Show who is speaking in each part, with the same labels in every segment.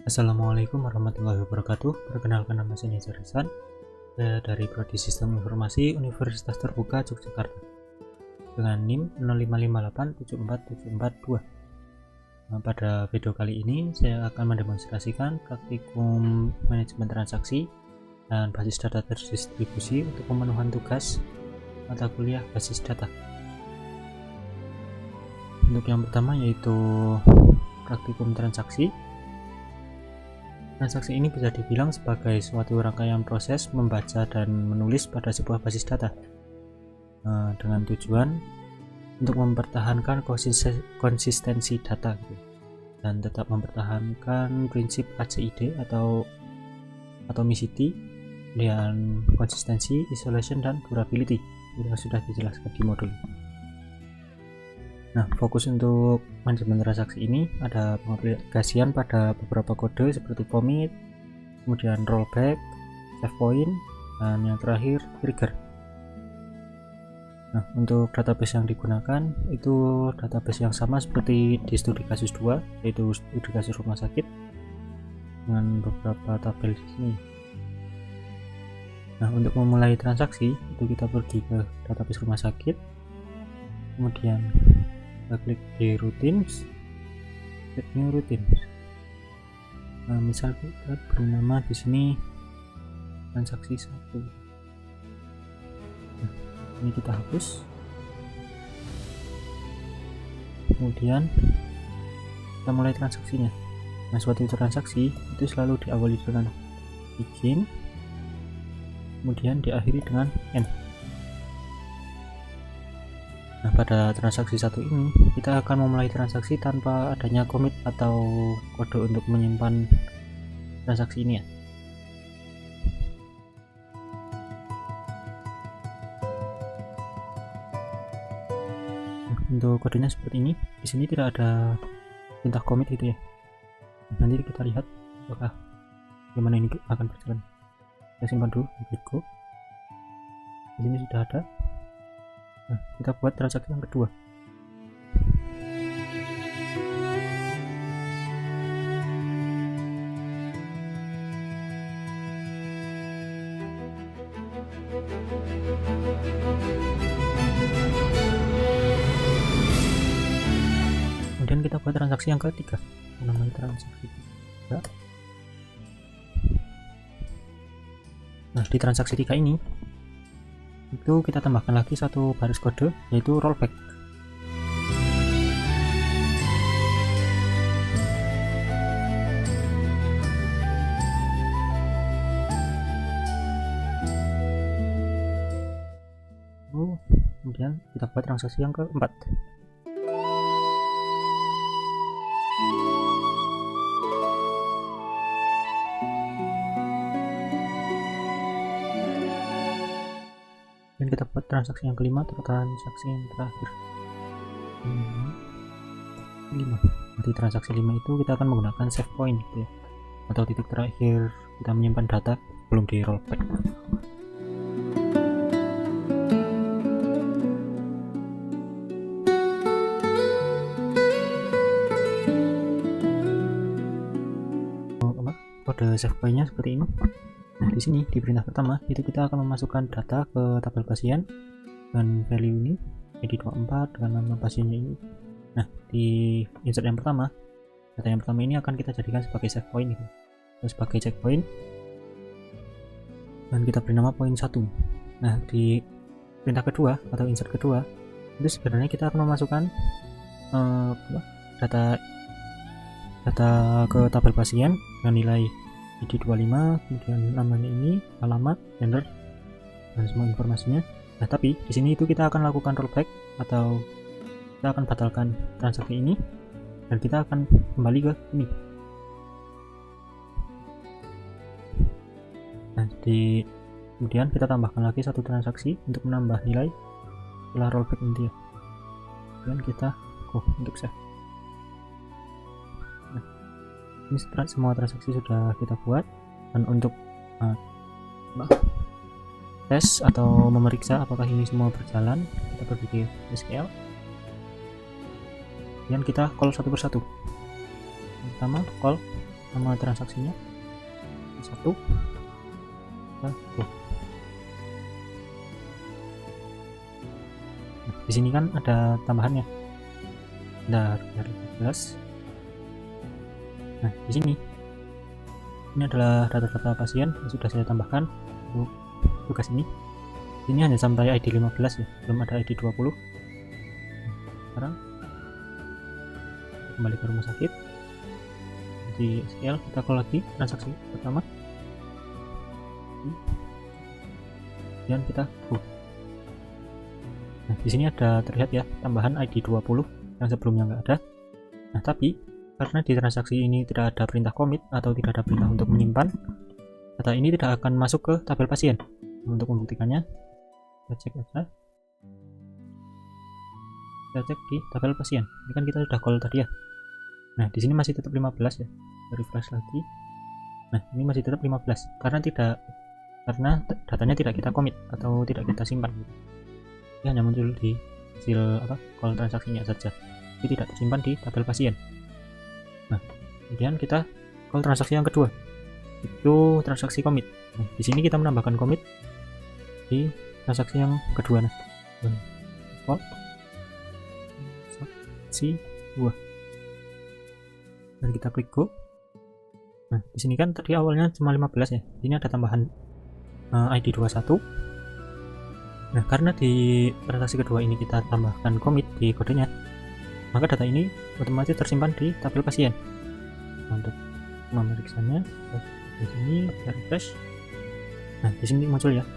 Speaker 1: Assalamualaikum warahmatullahi wabarakatuh. Perkenalkan, nama saya Nizar Ihsan. Saya dari Prodi Sistem Informasi Universitas Terbuka Yogyakarta dengan NIM 055874742. Pada video kali ini saya akan mendemonstrasikan praktikum manajemen transaksi dan basis data terdistribusi untuk pemenuhan tugas mata kuliah basis data. Untuk yang pertama yaitu praktikum transaksi. Transaksi ini bisa dibilang sebagai suatu rangkaian proses membaca dan menulis pada sebuah basis data dengan tujuan untuk mempertahankan konsistensi data dan tetap mempertahankan prinsip ACID atau atomicity dan konsistensi, isolation, dan durability yang sudah dijelaskan di modul. Nah, fokus untuk manajemen transaksi ini ada pengaplikasian pada beberapa kode seperti commit, kemudian rollback, save point, dan yang terakhir trigger. Nah, untuk database yang digunakan itu database yang sama seperti di studi kasus 2, yaitu studi kasus rumah sakit dengan beberapa tabel di sini. Nah, untuk memulai transaksi itu kita pergi ke database rumah sakit, kemudian kita klik di routines, new routines. Nah, misal kita beri nama di sini transaksi 1. Nah, ini kita hapus. Kemudian kita mulai transaksinya. Nah, suatu transaksi itu selalu diawali dengan begin, kemudian diakhiri dengan end. Nah, pada transaksi 1 ini kita akan memulai transaksi tanpa adanya commit atau kode untuk menyimpan transaksi ini ya. Untuk kodenya seperti ini. Di sini tidak ada perintah commit gitu ya. Nanti kita lihat apakah gimana ini akan berjalan. Kita simpan dulu, go. Di sini sudah ada. Nah, kita buat transaksi yang kedua. Kemudian kita buat transaksi yang ketiga, namanya transaksi 3. Nah, di transaksi 3 ini itu kita tambahkan lagi satu baris kode, yaitu rollback. Kemudian kita buat transaksi yang keempat. Dan kita buat transaksi yang kelima atau transaksi yang terakhir. 5. Di transaksi 5 itu kita akan menggunakan save point gitu ya, atau titik terakhir kita menyimpan data belum di rollback. Kode save point-nya seperti ini. Nah, di sini di perintah pertama itu kita akan memasukkan data ke tabel pasien dengan value ini ID 24 dengan nama pasiennya ini. Nah, di insert yang pertama, data yang pertama ini akan kita jadikan sebagai save point gitu. Terus sebagai checkpoint dan kita beri nama point 1. Nah, di perintah kedua atau insert kedua itu sebenarnya kita akan memasukkan data ke tabel pasien dengan nilai ID 25, kemudian namanya ini, alamat, gender, dan semua informasinya. Nah, tapi di sini itu kita akan lakukan rollback atau kita akan batalkan transaksi ini dan kita akan kembali ke ini. Nah, kemudian kita tambahkan lagi satu transaksi untuk menambah nilai setelah rollback nanti ya. Kemudian kita go untuk save. Ini semua transaksi sudah kita buat, dan untuk tes atau memeriksa apakah ini semua berjalan, kita pergi ke SQL, kemudian kita call satu persatu. Pertama call nama transaksinya satu. Nah, di sini kan ada tambahannya. Dari 12. Nah, di sini ini adalah data-data pasien yang sudah saya tambahkan untuk tugas ini. Ini hanya sampai ID 15 ya, belum ada ID 20. Sekarang kembali ke rumah sakit. Di SQL kita call lagi transaksi pertama. Dan kita go. Nah, di sini ada terlihat ya tambahan ID 20 yang sebelumnya nggak ada. Nah, tapi karena di transaksi ini tidak ada perintah commit atau tidak ada perintah untuk menyimpan, data ini tidak akan masuk ke tabel pasien. Untuk membuktikannya, kita cek aja. Kita cek di tabel pasien. Ini kan kita sudah call tadi ya. Nah, di sini masih tetap 15 ya. Refresh lagi. Nah, ini masih tetap 15 karena datanya tidak kita commit atau tidak kita simpan. Ini hanya muncul di hasil call transaksinya saja. Ini tidak tersimpan di tabel pasien. Nah, kemudian kita call transaksi yang kedua. Itu transaksi commit. Nah, di sini kita menambahkan commit di transaksi yang kedua. Nah, call transaksi 2. Dan kita klik go. Nah, di sini kan tadi awalnya cuma 15 ya. Ini ada tambahan ID 21. Nah, karena di transaksi kedua ini kita tambahkan commit di kodenya, maka data ini otomatis tersimpan di tabel pasien. Nah, untuk memeriksanya, di sini refresh. Nah, di sini muncul ya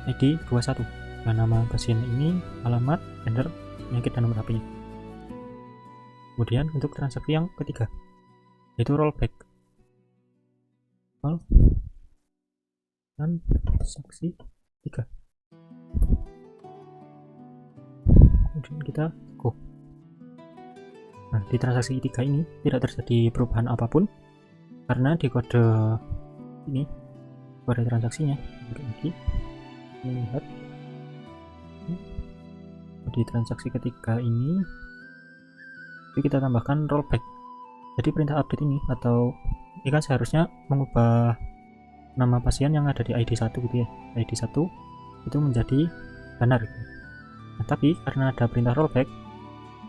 Speaker 1: ID 21. Nah, nama pasien ini, alamat, gender, penyakit, dan nomor HP-nya. Kemudian untuk transaksi yang ketiga, yaitu rollback. Dan transaksi 3. Kemudian kita go. Nah, di transaksi 3 ini tidak terjadi perubahan apapun karena di kode ini, kode transaksinya lagi lihat di transaksi ketiga ini kita tambahkan rollback. Jadi perintah update ini atau ini kan seharusnya mengubah nama pasien yang ada di ID 1 gitu ya. ID 1 itu menjadi benar gitu. Nah, tapi karena ada perintah rollback,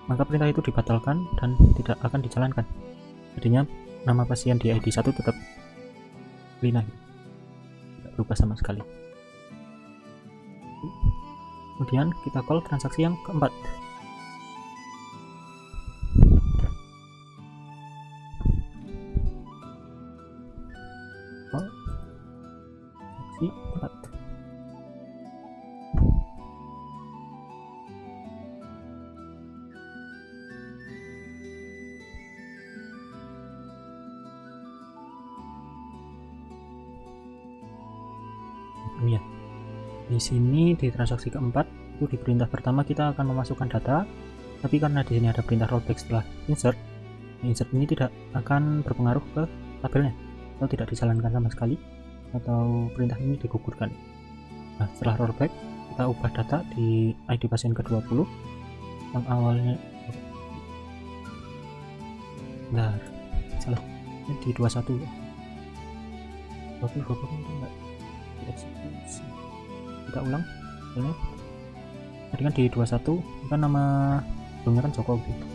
Speaker 1: maka perintah itu dibatalkan dan tidak akan dijalankan. Jadinya nama pasien di ID 1 tetap Lina gitu. Tidak berubah sama sekali. Kemudian kita call transaksi yang keempat. Transaksi 4. Ya, di sini di transaksi keempat itu di perintah pertama kita akan memasukkan data, tapi karena di sini ada perintah rollback setelah insert ini tidak akan berpengaruh ke tabelnya atau tidak dijalankan sama sekali, atau perintah ini digugurkan. Nah, setelah rollback kita ubah data di ID pasien ke-20 yang awalnya salah di 21 ya. 20 enggak. Kita ulang ini. Tadi kan di 21 kan nama sebelumnya kan Joko gitu.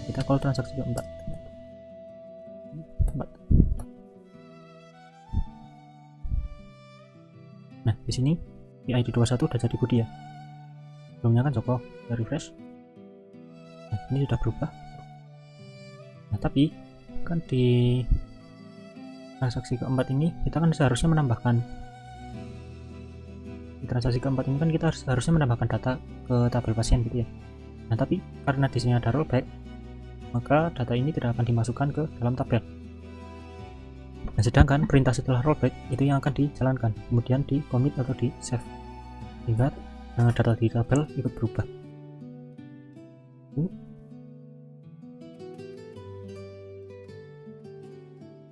Speaker 1: Kita call transaksi keempat. Nah, di sini di ID 21 udah jadi Budi ya. Sebelumnya kan Joko. Kita refresh. Nah, ini sudah berubah. Nah, tapi kan di transaksi keempat ini kita kan seharusnya menambahkan transaksi keempat ini kan kita harusnya menambahkan data ke tabel pasien gitu ya. Nah, tapi karena di sini ada rollback, maka data ini tidak akan dimasukkan ke dalam tabel. Nah, sedangkan perintah setelah rollback itu yang akan dijalankan, kemudian di commit atau di save, sehingga data di tabel ikut berubah.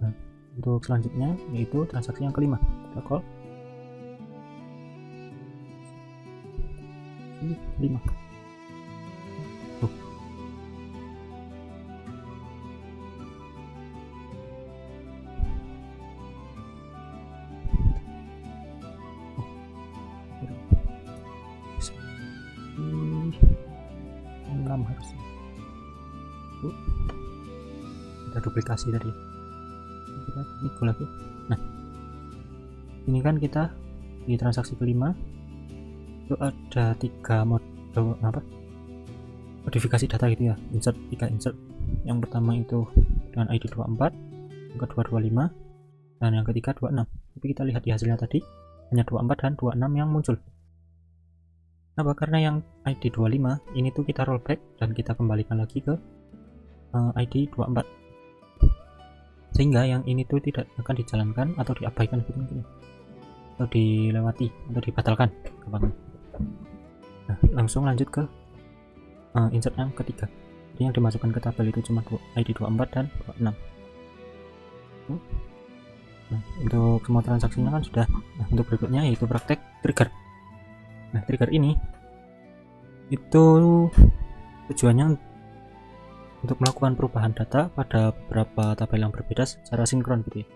Speaker 1: Nah, untuk selanjutnya yaitu transaksi yang kelima, kita call 5. duplikasi tadi. Kita nego lagi. Nah, ini kan kita di transaksi kelima itu ada 3 mode modifikasi data gitu ya, insert. Yang pertama itu dengan ID 24, yang kedua 25, dan yang ketiga 26. Tapi kita lihat di hasilnya tadi hanya 24 dan 26 yang muncul. Kenapa? Karena yang ID 25 ini tuh kita rollback dan kita kembalikan lagi ke ID 24, sehingga yang ini tuh tidak akan dijalankan atau diabaikan gitu mungkin, atau dilewati atau dibatalkan. Nah, langsung lanjut ke insert yang ketiga. Jadi yang dimasukkan ke tabel itu cuma ID 24 dan 26. Nah, untuk semua transaksinya kan sudah. Nah, untuk berikutnya yaitu praktek trigger. Nah, trigger ini itu tujuannya untuk melakukan perubahan data pada beberapa tabel yang berbeda secara sinkron gitu ya.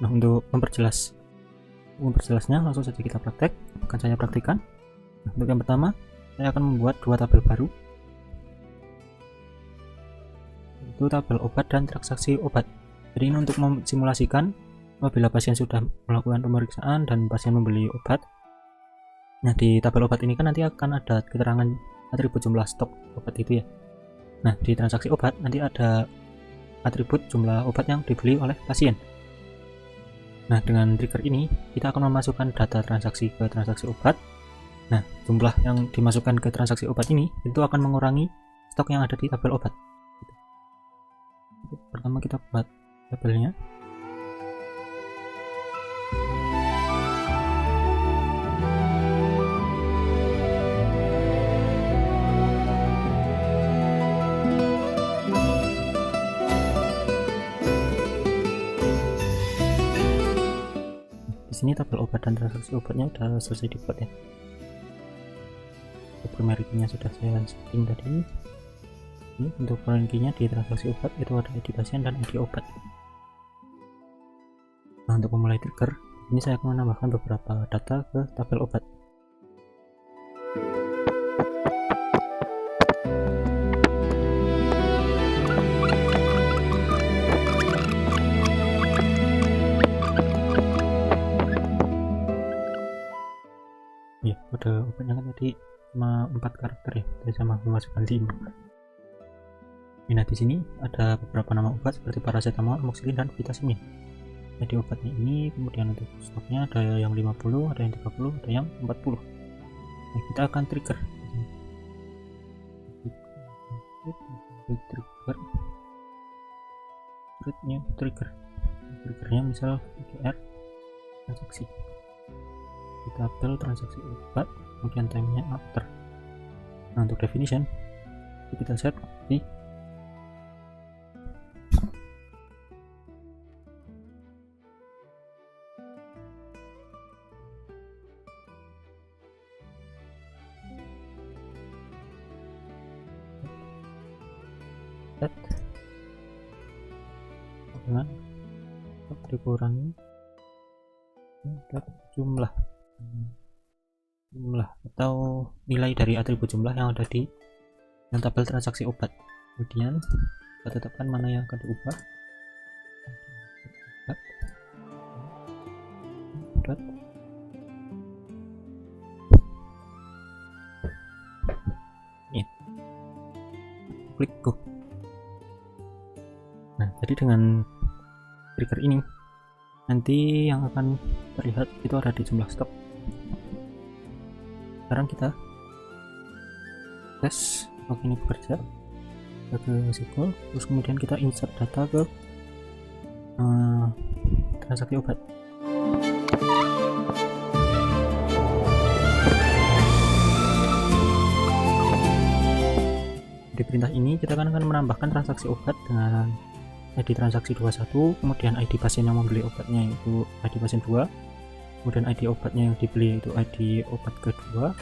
Speaker 1: Nah, untuk memperjelasnya langsung saja kita praktek, akan saya praktikkan. Nah, untuk yang pertama saya akan membuat 2 tabel baru, itu tabel obat dan transaksi obat. Jadi ini untuk memsimulasikan apabila pasien sudah melakukan pemeriksaan dan pasien membeli obat. Nah, di tabel obat ini kan nanti akan ada keterangan atribut jumlah stok obat itu ya. Nah, di transaksi obat nanti ada atribut jumlah obat yang dibeli oleh pasien. Nah, dengan trigger ini kita akan memasukkan data transaksi ke transaksi obat. Nah, jumlah yang dimasukkan ke transaksi obat ini itu akan mengurangi stok yang ada di tabel obat. Pertama kita buat tabelnya. Di sini tabel obat dan transaksi obatnya udah selesai dibuat ya. Primary key-nya sudah saya setting tadi. Ini untuk primary key-nya di transaksi obat itu ada ID pasien dan ID obat. Nah, untuk memulai trigger ini saya akan menambahkan beberapa data ke tabel obat. Ya, kode obatnya kan tadi cuma 4 karakter ya, jadi sama memasukkan 5. Nah, di sini ada beberapa nama obat seperti paracetamol, amoxicillin, dan vitamin. Jadi obatnya ini, kemudian untuk stoknya ada yang 50, ada yang 30, ada yang 40. Nah, kita akan trigger. Triggernya misal GR transaksi di tabel transaksi obat, kemudian time-nya after. Nah, untuk definition kita set di set dengan dikurangi jumlah atau nilai dari atribut jumlah yang ada di tabel transaksi obat. Kemudian kita tetapkan mana yang akan diubah. Klik go. Nah, jadi dengan trigger ini nanti yang akan terlihat itu ada di jumlah stok. Sekarang kita tes apakah ini bekerja ke SQL, terus kemudian kita insert data ke transaksi obat. Di perintah ini kita akan menambahkan transaksi obat dengan ID transaksi 21, kemudian ID pasien yang membeli obatnya yaitu ID pasien 2, kemudian ID obatnya yang dibeli itu ID obat kedua,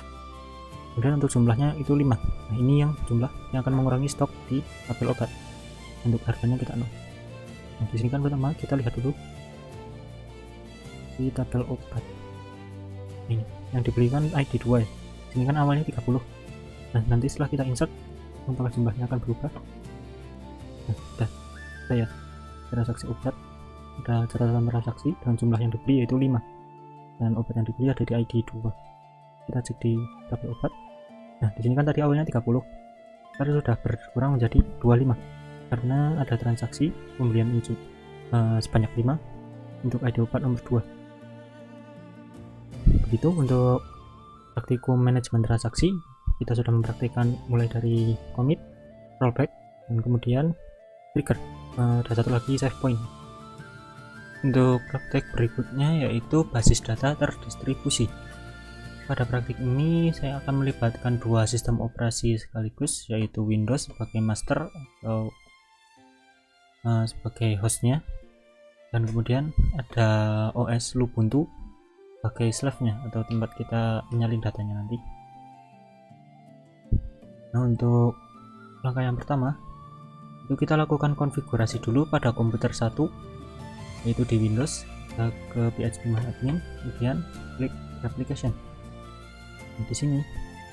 Speaker 1: kemudian untuk jumlahnya itu 5. Nah, ini yang jumlah yang akan mengurangi stok di tabel obat. Untuk harganya kita 0. Nah, di sini kan pertama kita lihat dulu di tabel obat ini yang dibeli kan ID 2 ya. Sini kan awalnya 30. Nah, nanti setelah kita insert apakah jumlahnya akan berubah. Nah, saya transaksi obat, ada catatan transaksi dengan jumlah yang dibeli yaitu 5, dan obat yang dibeli ada di ID 2. Kita cek di tabel obat. Nah di sini kan tadi awalnya 30, sekarang sudah berkurang menjadi 25 karena ada transaksi pembelian ini sebanyak 5 untuk ID obat nomor 2. Begitu untuk praktikum manajemen transaksi. Kita sudah mempraktikkan mulai dari commit, rollback, dan kemudian trigger. Ada satu lagi save point. Untuk praktek berikutnya yaitu basis data terdistribusi. Pada praktik ini saya akan melibatkan dua sistem operasi sekaligus, yaitu Windows sebagai master atau sebagai hostnya, dan kemudian ada OS Ubuntu sebagai slave-nya atau tempat kita menyalin datanya nanti. Nah untuk langkah yang pertama itu kita lakukan konfigurasi dulu pada komputer 1, yaitu di Windows. Kita ke phpMyAdmin, kemudian klik replication. Di sini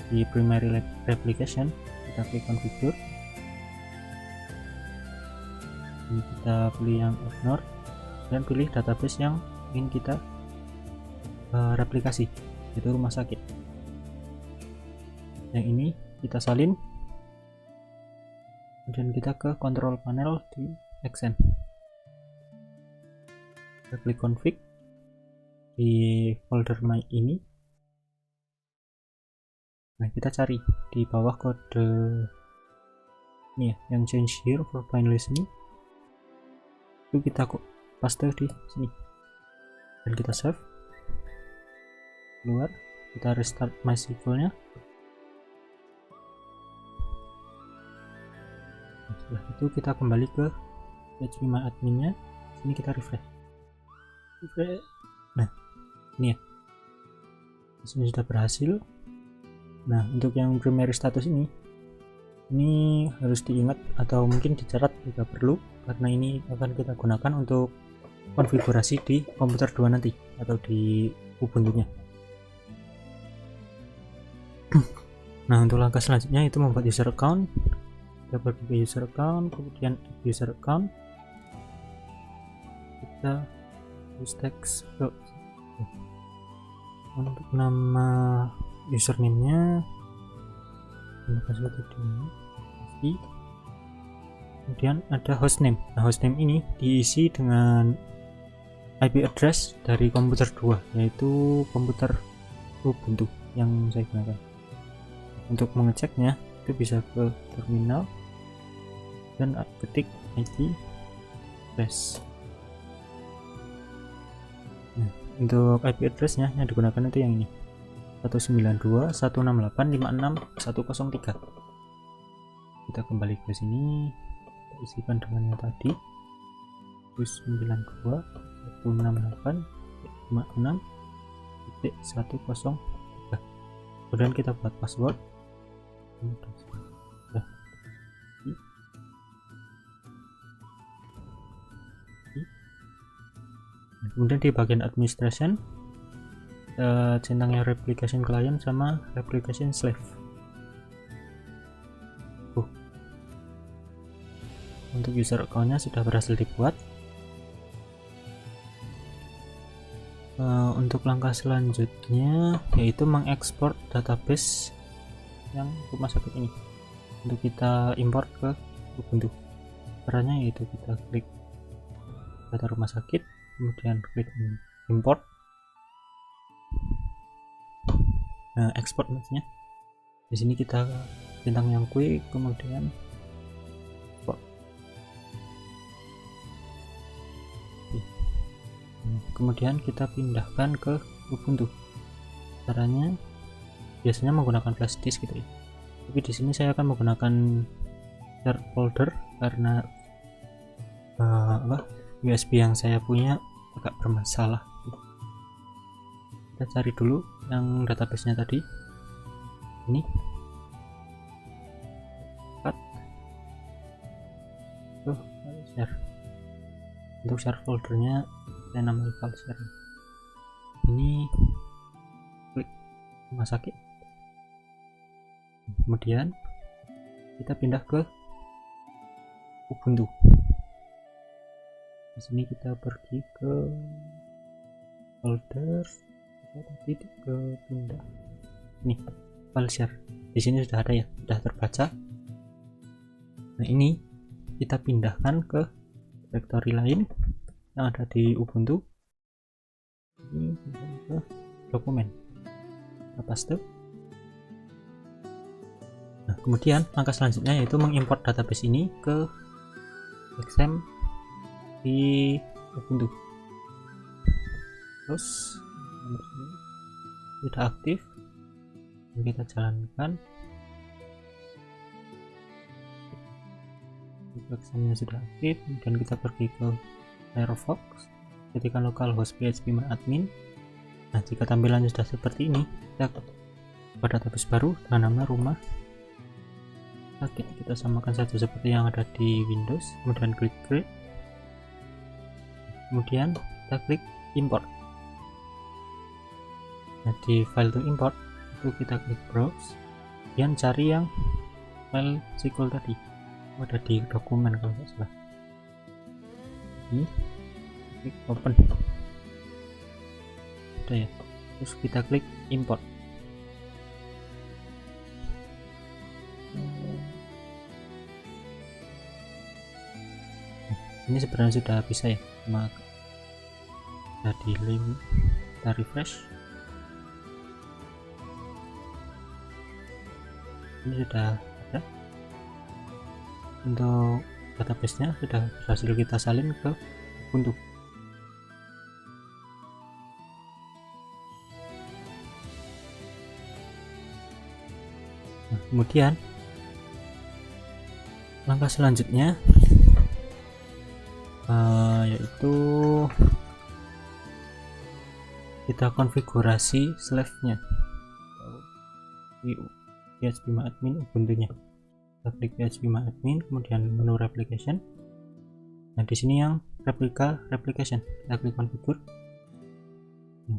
Speaker 1: di primary replication kita klik configure, ini kita pilih yang ignore dan pilih database yang ingin kita replikasi, yaitu rumah sakit. Yang ini kita salin, kemudian kita ke control panel di Xen, kita klik config di folder my ini. Nah kita cari di bawah kode ini ya, yang change here for blind listening, itu kita kok paste di sini dan kita save, keluar, kita restart MySQL nya. Setelah itu kita kembali ke phpMyAdmin nya, sini kita refresh. Nah ini ya, ini sudah berhasil. Nah untuk yang primary status ini harus diingat atau mungkin dicatat jika perlu, karena ini akan kita gunakan untuk konfigurasi di komputer 2 nanti atau di Ubuntu nya. Nah untuk langkah selanjutnya itu membuat user account. Kita pergi ke user account, kemudian user account, kita use text untuk nama username nya, nama password ini, kemudian ada hostname. Nah hostname ini diisi dengan IP address dari komputer 2, yaitu komputer Ubuntu yang saya gunakan. Untuk mengeceknya itu bisa ke terminal dan ketik IP address. Nah untuk IP addressnya yang digunakan itu yang ini, 192.168.56.103. Kita kembali ke sini, kita isikan dengan yang tadi 192.168.56.103. Kemudian kita buat password. Kemudian di bagian administration centangnya replication client sama replication slave. Untuk user account-nya sudah berhasil dibuat. Untuk langkah selanjutnya yaitu mengekspor database yang rumah sakit ini untuk kita import ke Ubuntu. Caranya yaitu kita klik data rumah sakit, kemudian klik import. Nah export maksudnya di sini kita centang yang quick, kemudian export. Kemudian kita pindahkan ke Ubuntu. Caranya biasanya menggunakan flash disk gitu ya, tapi di sini saya akan menggunakan share folder karena USB yang saya punya agak bermasalah. Kita cari dulu yang database-nya tadi, ini share. Untuk share foldernya saya namai file share. Ini klik rumah sakit, kemudian kita pindah ke Ubuntu. Di sini kita pergi ke folder, kita tadi ke pindah nih file share. Di sini sudah ada ya, sudah terbaca. Nah ini kita pindahkan ke directory lain yang ada di Ubuntu. Ini ke dokumen, kita paste. Nah kemudian langkah selanjutnya yaitu mengimport database ini ke XAMPP di Ubuntu. Terus sudah aktif, kita jalankan. XAMPP-nya sudah aktif, kemudian kita pergi ke Firefox, ketikkan localhost phpMyAdmin. Nah jika tampilannya sudah seperti ini, kita buat database baru dengan nama rumah sakit. Kita samakan saja seperti yang ada di Windows, kemudian klik create, kemudian kita klik import. Nah di file to import itu kita klik browse, kemudian cari yang file SQL tadi, ada di dokumen kalau nggak salah. Ini klik open, udah ya. Terus kita klik import. Ini sebenarnya sudah bisa ya, maka jadi link, kita refresh. Ini sudah ada, untuk database-nya sudah berhasil kita salin ke Ubuntu. Nah, kemudian langkah selanjutnya yaitu kita konfigurasi slave-nya di phpMyAdmin Ubuntu-nya. Kita klik phpMyAdmin, kemudian menu replication. Nah di sini yang replication, kita klik configure.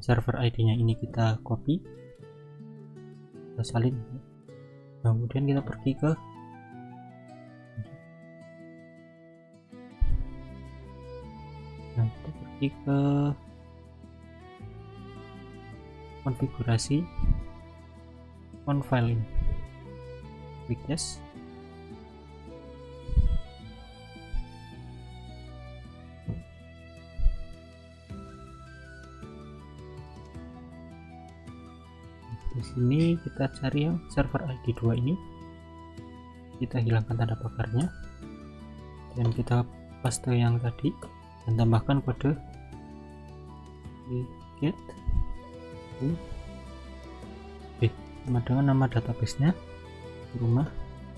Speaker 1: Server ID-nya ini kita copy, kita salin. Nah, kemudian kita pergi ke konfigurasi file ini, klik yes. Di sini kita cari yang server ID 2 ini, kita hilangkan tanda pagarnya dan kita paste yang tadi dan tambahkan kode get sama dengan nama database-nya rumah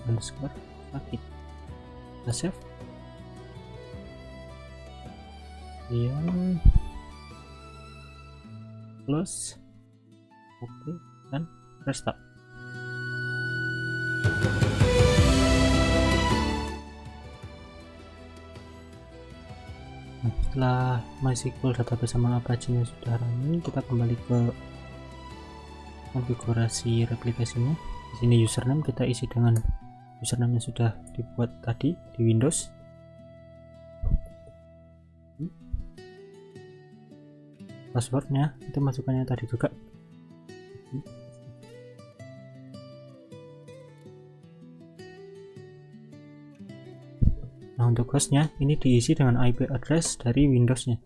Speaker 1: underscore sakit. Kita save, kemudian close, oke, dan restart. Nah, setelah MySQL database sama Apache-nya sudah running, kita kembali ke konfigurasi replikasinya. Di sini username kita isi dengan username yang sudah dibuat tadi di Windows. Passwordnya itu masukannya tadi juga. Nah untuk hostnya ini diisi dengan IP address dari Windows-nya.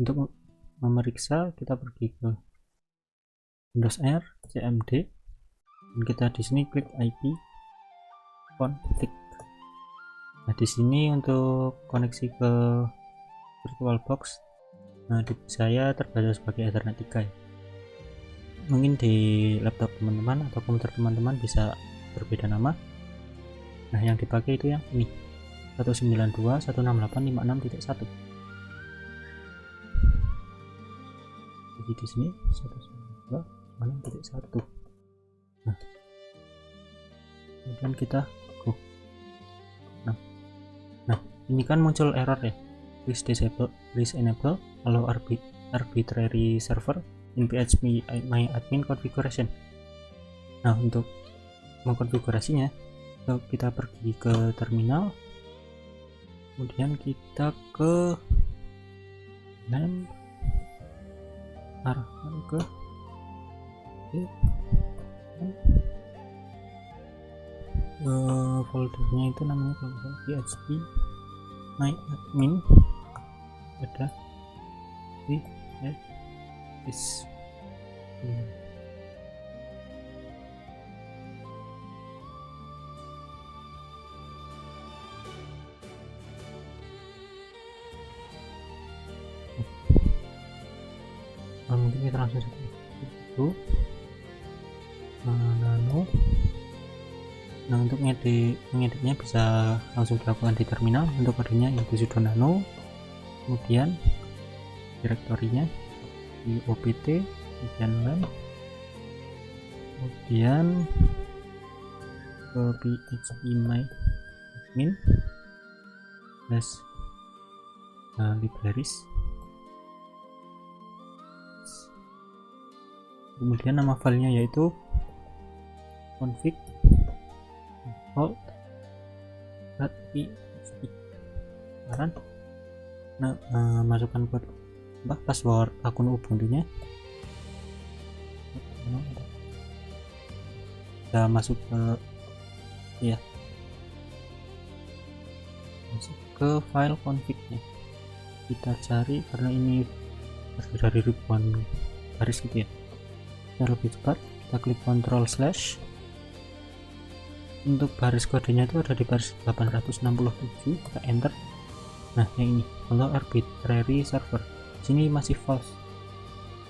Speaker 1: Untuk memeriksa kita pergi ke Windows R cmd dan kita di sini klik IP config. Nah di sini untuk koneksi ke VirtualBox, nah di saya terbaca sebagai Ethernet 3 ya. Mungkin di laptop teman-teman atau komputer teman-teman bisa berbeda nama. Nah yang dipakai itu yang ini 192.168.56.1. Jadi di sini 192.168.56.1. Nah kemudian kita go. Nah ini kan muncul error ya, please enable allow arbitrary server in phpMyAdmin configuration. Nah untuk mengkonfigurasinya kita pergi ke terminal, kemudian kita ke lamp, arahkan ke foldernya itu namanya kalau PHP my admin, ada di this mungkin kita langsung seperti itu. Nano. Nah, untuk mengeditnya bisa langsung dilakukan di terminal. Untuk kodenya yaitu sudo nano, kemudian direktorinya di opt, kemudian lamp, kemudian ke php my admin plus libraries, kemudian nama filenya yaitu config default.php. Nah, masukkan kode password akun Ubuntu-nya. Kita masuk ke masuk ke file config-nya. Kita cari karena ini dari ribuan baris gitu ya. Biar lebih cepat, kita klik Ctrl/. Untuk baris kodenya itu ada di baris 867, kita enter. Nah, yang ini allow arbitrary server, sini masih false,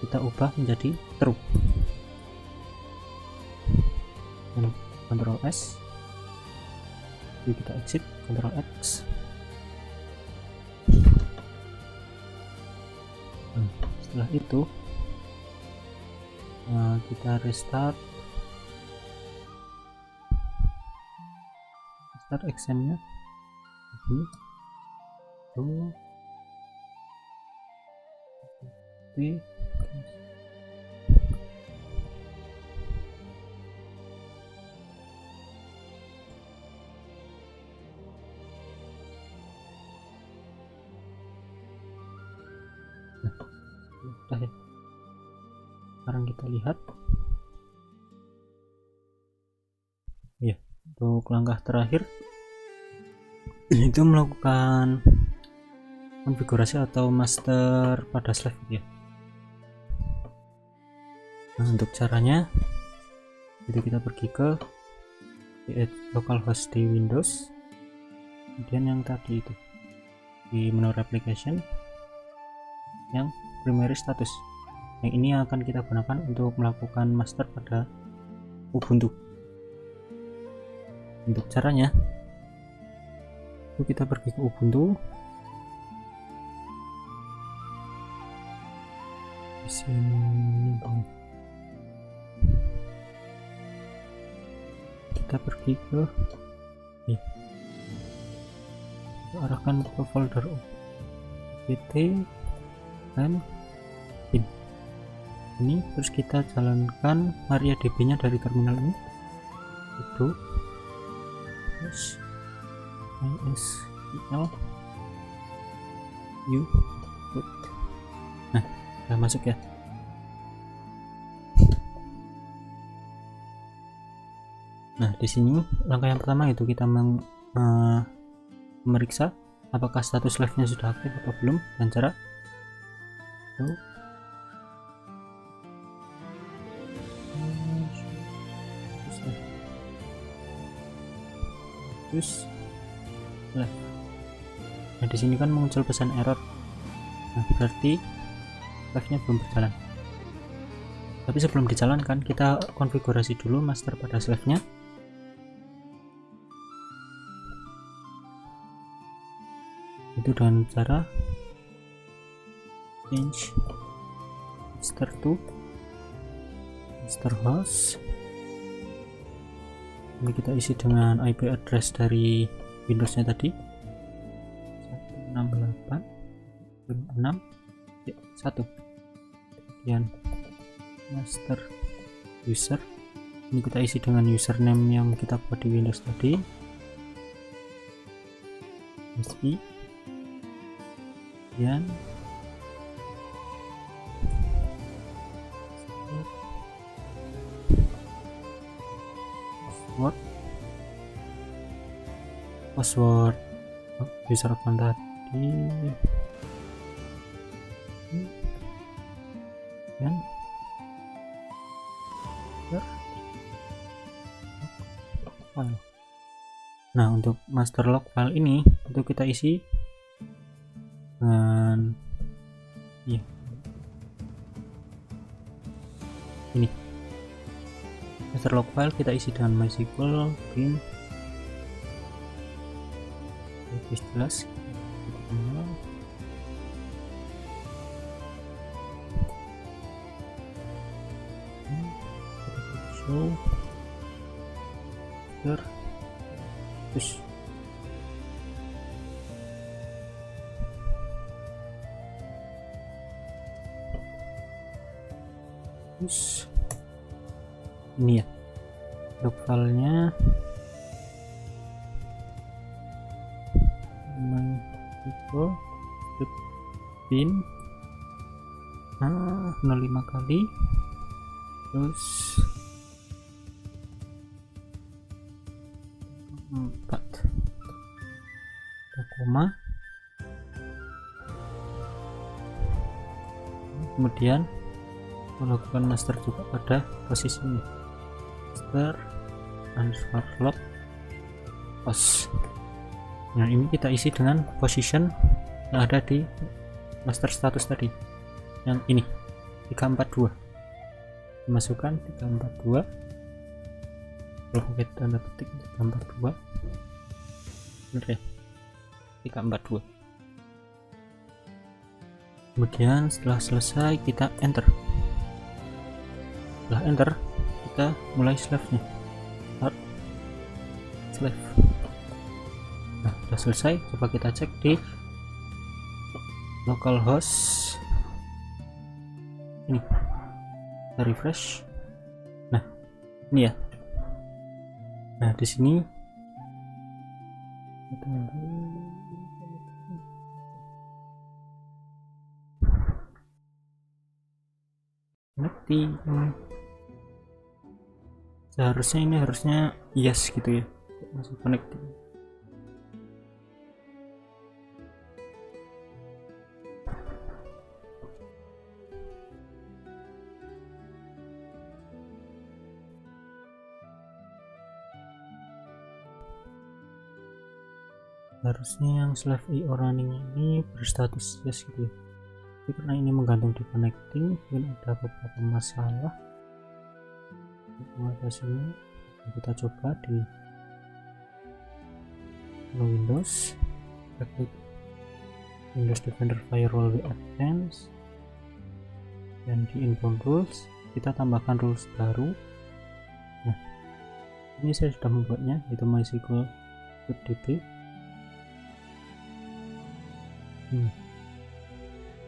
Speaker 1: kita ubah menjadi true. Dan Ctrl+S, jadi kita exit, Ctrl+X. Setelah itu kita restart examnya. Udah ya. Sekarang kita lihat ya, untuk langkah terakhir itu melakukan konfigurasi atau master pada slave ya. Nah, untuk caranya itu kita pergi ke localhost di Windows, kemudian yang tadi itu di menu application yang primary status, yang ini akan kita gunakan untuk melakukan master pada Ubuntu. Untuk caranya itu kita pergi ke Ubuntu, di sini kita pergi ke kita arahkan ke folder opt dan ini, terus kita jalankan MariaDB nya dari terminal ini, itu mysql u root. Nah, udah masuk ya. Nah, di sini langkah yang pertama itu kita memeriksa apakah status live-nya sudah aktif atau belum, dan cara live. Nah, di sini kan muncul pesan error. Nah, berarti live-nya belum berjalan. Tapi sebelum dijalankan, kita konfigurasi dulu master pada slave-nya. Itu dengan cara change master to master host. Ini kita isi dengan IP address dari Windows-nya tadi, 168.6.1. Kemudian master user, ini kita isi dengan username yang kita buat di Windows tadi, SI kemudian password userkan tadi, dan file. Nah, untuk master log file ini itu kita isi dengan ini. Master log file kita isi dengan MySQL bin lebih jelas. Show terus ini ya log filenya MySQL bin 05 kali, terus 4 koma, kemudian melakukan master juga pada posisi ini, master underscore log post. Nah, ini kita isi dengan position yang ada di master status tadi, yang ini 342, masukkan 342, kalau kita tanda petik 342, bener ya, 342. Kemudian setelah selesai kita enter. Setelah enter kita mulai slave-nya, start slave. Nah, sudah selesai. Coba kita cek di localhost ini, kita refresh. Nah, ini ya. Nah, di sini connecting, seharusnya ini harusnya yes gitu ya, masuk connecting. Harusnya yang slave io running ini berstatus yes gitu ya. Tapi karena ini menggantung di connecting, mungkin ada beberapa masalah. Mengatasinya kita coba di Windows, kita klik Windows Defender Firewall Advanced, dan di inbound rules kita tambahkan rules baru. Nah, ini saya sudah membuatnya, yaitu MySQL DB.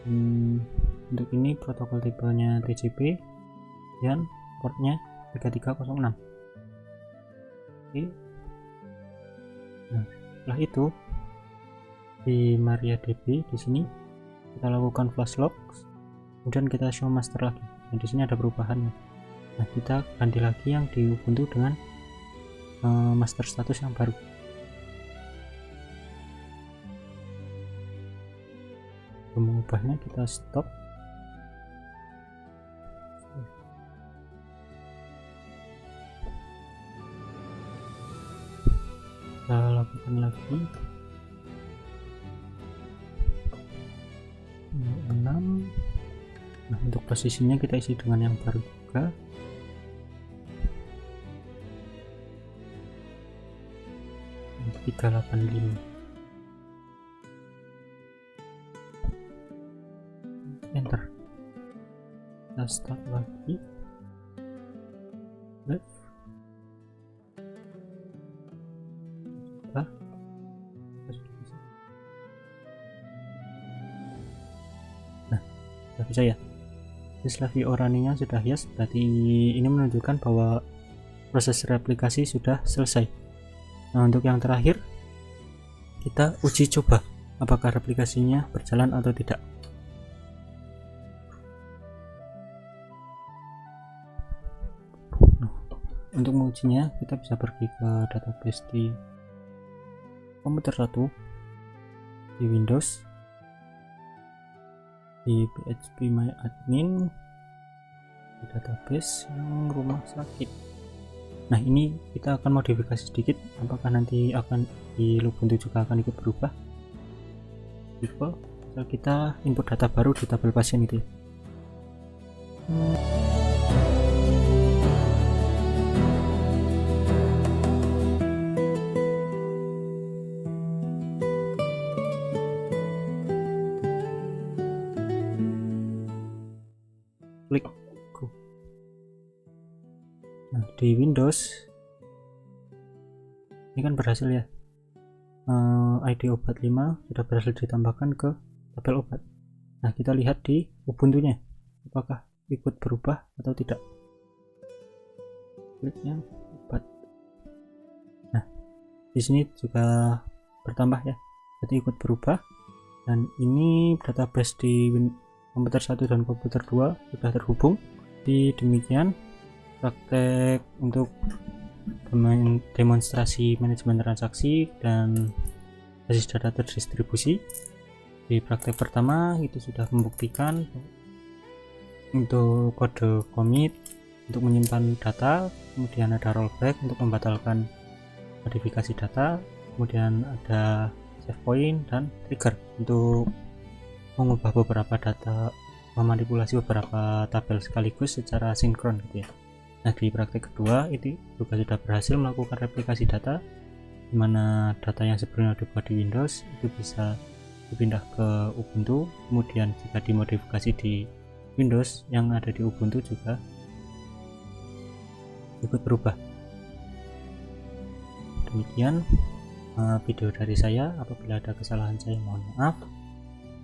Speaker 1: Untuk ini protokol tipenya TCP dan portnya 3306. Oke. Nah, setelah itu di MariaDB di sini kita lakukan flash logs, kemudian kita show master lagi. Nah, di sini ada perubahannya. Nah, kita ganti lagi yang di Ubuntu dengan master status yang baru. Mengubahnya kita stop. Kita lakukan lagi 6. Nah, untuk posisinya kita isi dengan yang baru juga. Untuk 385. Enter. Kita start lagi. Left. Nah, sudah bisa ya. Slave io running-nya sudah yes, berarti ini menunjukkan bahwa proses replikasi sudah selesai. Nah, untuk yang terakhir kita uji coba apakah replikasinya berjalan atau tidak. Untuk mengujinya, kita bisa pergi ke database di komputer 1, di Windows, di phpMyAdmin, di database yang rumah sakit. Nah, ini kita akan modifikasi sedikit, apakah nanti akan di Ubuntu juga akan ikut berubah. Kita input data baru di tabel pasien gitu ya. Klik go. Nah, di Windows ini kan berhasil ya, ID obat 5 sudah berhasil ditambahkan ke tabel obat. Nah, kita lihat di Ubuntu-nya apakah ikut berubah atau tidak. Kliknya obat. Nah, di sini juga bertambah ya, jadi ikut berubah. Dan ini database di komputer 1 dan komputer 2 sudah terhubung. Di demikian praktek untuk demonstrasi manajemen transaksi dan basis data terdistribusi. Di praktek pertama itu sudah membuktikan untuk kode commit untuk menyimpan data, kemudian ada rollback untuk membatalkan modifikasi data, kemudian ada save point dan trigger untuk mengubah beberapa data, memanipulasi beberapa tabel sekaligus secara sinkron gitu ya. Nah, di praktek kedua itu juga sudah berhasil melakukan replikasi data, di mana data yang sebelumnya dibuat di Windows itu bisa dipindah ke Ubuntu, kemudian jika dimodifikasi di Windows yang ada di Ubuntu juga ikut berubah. Demikian video dari saya. Apabila ada kesalahan saya mohon maaf.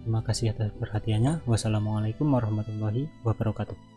Speaker 1: Terima kasih atas perhatiannya. Wassalamualaikum warahmatullahi wabarakatuh.